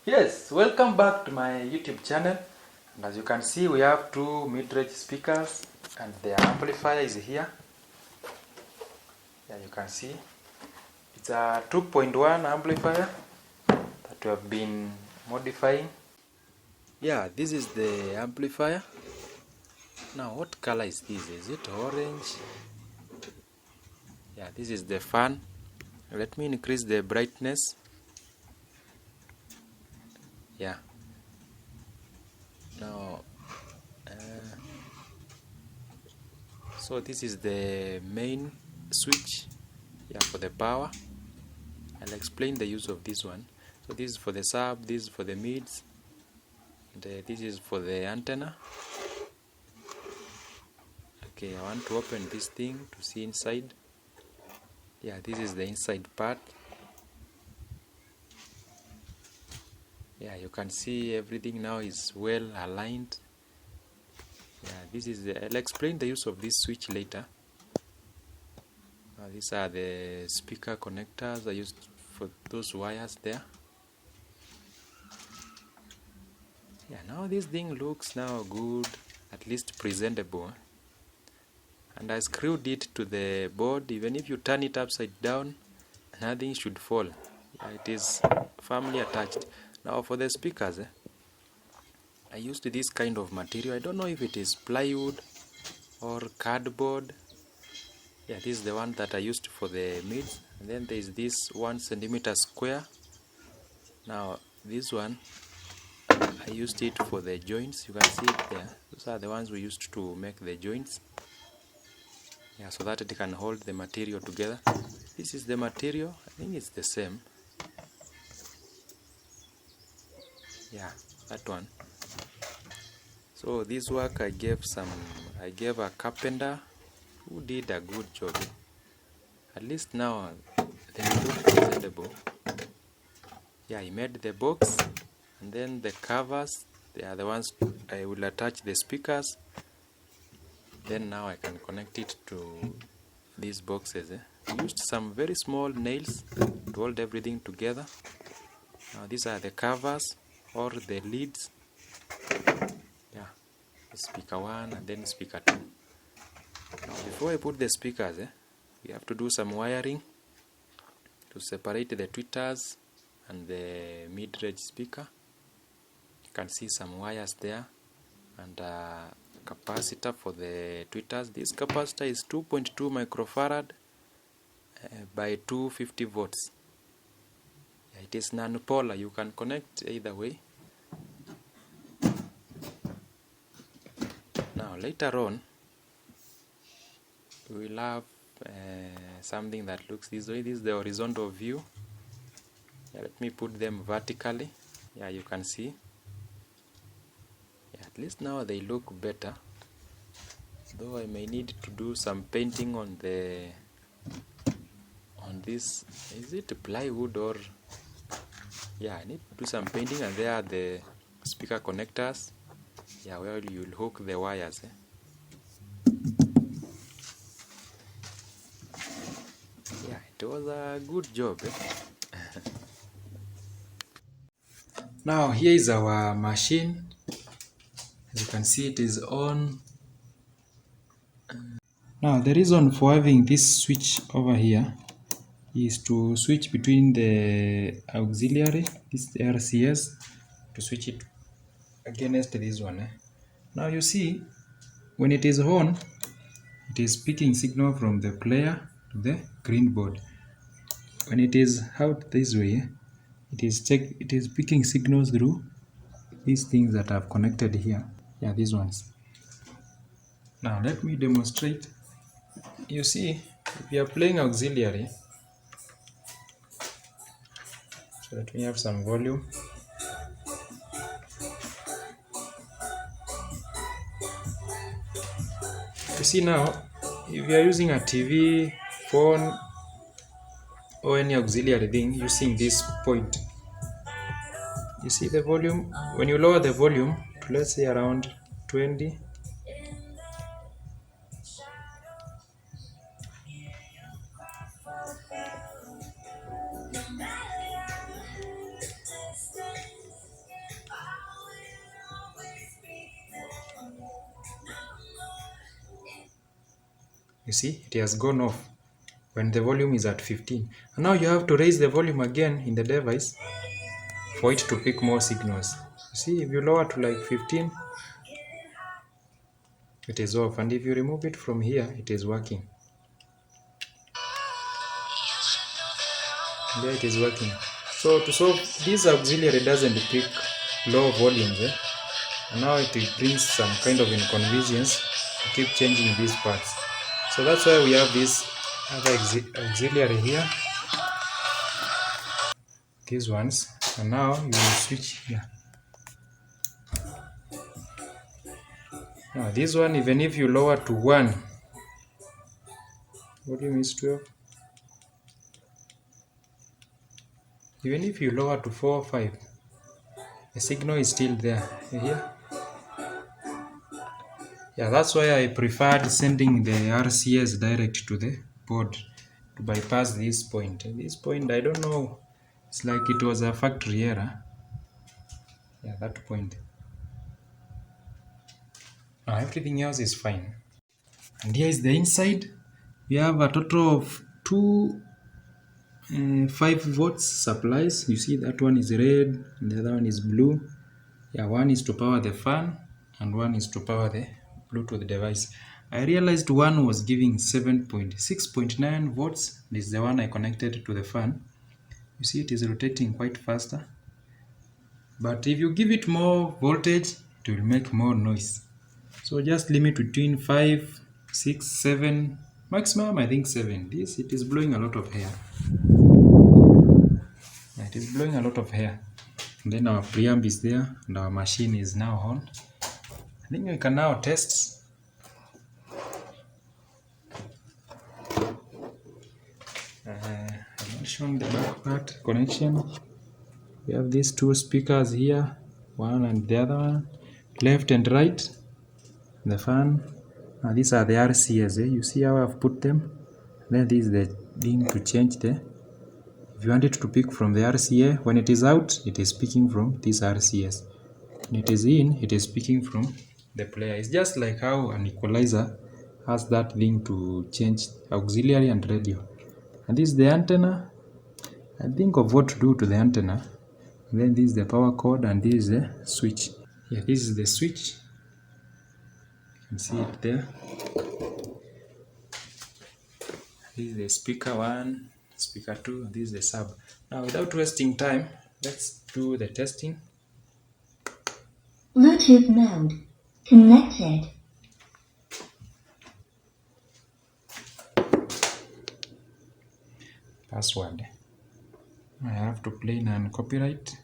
Yes, welcome back to my YouTube channel. And as you can see, we have two mid-range speakers and the amplifier is here. Yeah, you can see it's a 2.1 amplifier that we have been modifying. Yeah, this is the amplifier. Now, what color is this? Is it orange? Yeah, this is the fan. Let me increase the brightness. Yeah. Now, so this is the main switch, yeah, for the power. I'll explain the use of this one. So this is for the sub, this is for the mids, and this is for the antenna. Okay, I want to open this thing to see inside. Yeah, this is the inside part. Yeah, you can see everything now is well aligned. Yeah, this is I'll explain the use of this switch later. These are the speaker connectors I used for those wires there. Yeah, now this thing looks now good, at least presentable. And I screwed it to the board. Even if you turn it upside down, nothing should fall. Yeah, it is firmly attached. Now for the speakers, I used this kind of material. I don't know if it is plywood or cardboard. Yeah, this is the one that I used for the mids. And then there is this 1 centimeter square. Now this one, I used it for the joints. You can see it there. Those are the ones we used to make the joints. Yeah, so that it can hold the material together. This is the material. I think it's the same. Yeah, that one. So this work I gave a carpenter who did a good job. At least now they look presentable. Yeah, he made the box, and then the covers, they are the ones I will attach the speakers. Then now I can connect it to these boxes. I used some very small nails to hold everything together. Now these are the covers or the leads. Yeah, speaker 1 and then speaker 2. Now before I put the speakers, we have to do some wiring to separate the tweeters and the mid-range speaker. You can see some wires there and a capacitor for the tweeters. This capacitor is 2.2 microfarad by 250 volts. Yeah, it is non-polar. You can connect either way. Now later on, we will have something that looks this way. This is the horizontal view. Yeah, let me put them vertically. Yeah, you can see. Yeah, at least now they look better. Though I may need to do some painting on this. Is it plywood or? Yeah, I need to do some painting, and there are the speaker connectors. Yeah, where you will hook the wires. Yeah, it was a good job. Now here is our machine. As you can see, it is on. Now the reason for having this switch over here is to switch between the auxiliary, this RCS, to switch it against this one. Now you see, when it is on, it is picking signal from the player to the green board. When it is out this way, it is picking signals through these things that I've connected here. Yeah, these ones. Now let me demonstrate. You see, if you are playing auxiliary, so let me have some volume. You see now, if you are using a TV, phone, or any auxiliary thing using this point, you see the volume. When you lower the volume to, let's say, around 20, You see, it has gone off when the volume is at 15. And now you have to raise the volume again in the device for it to pick more signals. You see, if you lower to like 15, it is off, and if you remove it from here, it is working. There it is working. So to solve this auxiliary doesn't pick low volumes, and now it brings some kind of inconvenience to keep changing these parts. So that's why we have this other auxiliary here, these ones, and now you will switch here. Now this one, even if you lower to 1, volume is 12. Even if you lower to 4 or 5, the signal is still there. Here. Yeah, that's why I preferred sending the RCS direct to the board to bypass this point. This point, I don't know, it's like it was a factory error. Yeah, that point. Now everything else is fine. And here is the inside. We have a total of two 5 volts supplies. You see that one is red and the other one is blue. Yeah, one is to power the fan and one is to power the Bluetooth device. I realized one was giving 6.9 volts. This is the one I connected to the fan. You see it is rotating quite faster. But if you give it more voltage, it will make more noise. So just limit between 5, 6, 7, maximum I think 7. This, it is blowing a lot of air. It is blowing a lot of air. And then our preamp is there and our machine is now on. I think we can now test. I'm not showing the back part connection. We have these two speakers here, one and the other one, left and right. The fan. These are the RCS. You see how I've put them? Then this is the thing to change the. If you want it to pick from the RCA, when it is out, it is picking from this RCS. When it is in, it is picking from the player. It's just like how an equalizer has that thing to change auxiliary and radio. And this is the antenna. I think of what to do to the antenna. And then this is the power cord and this is the switch. Yeah, this is the switch. You can see it there. This is the speaker 1, speaker 2, this is the sub. Now without wasting time, let's do the testing. Bluetooth mode connected. Password. I have to play non-copyright.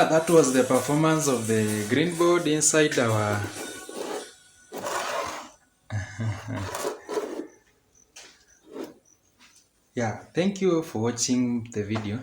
Yeah, that was the performance of the green board inside our yeah, thank you for watching the video.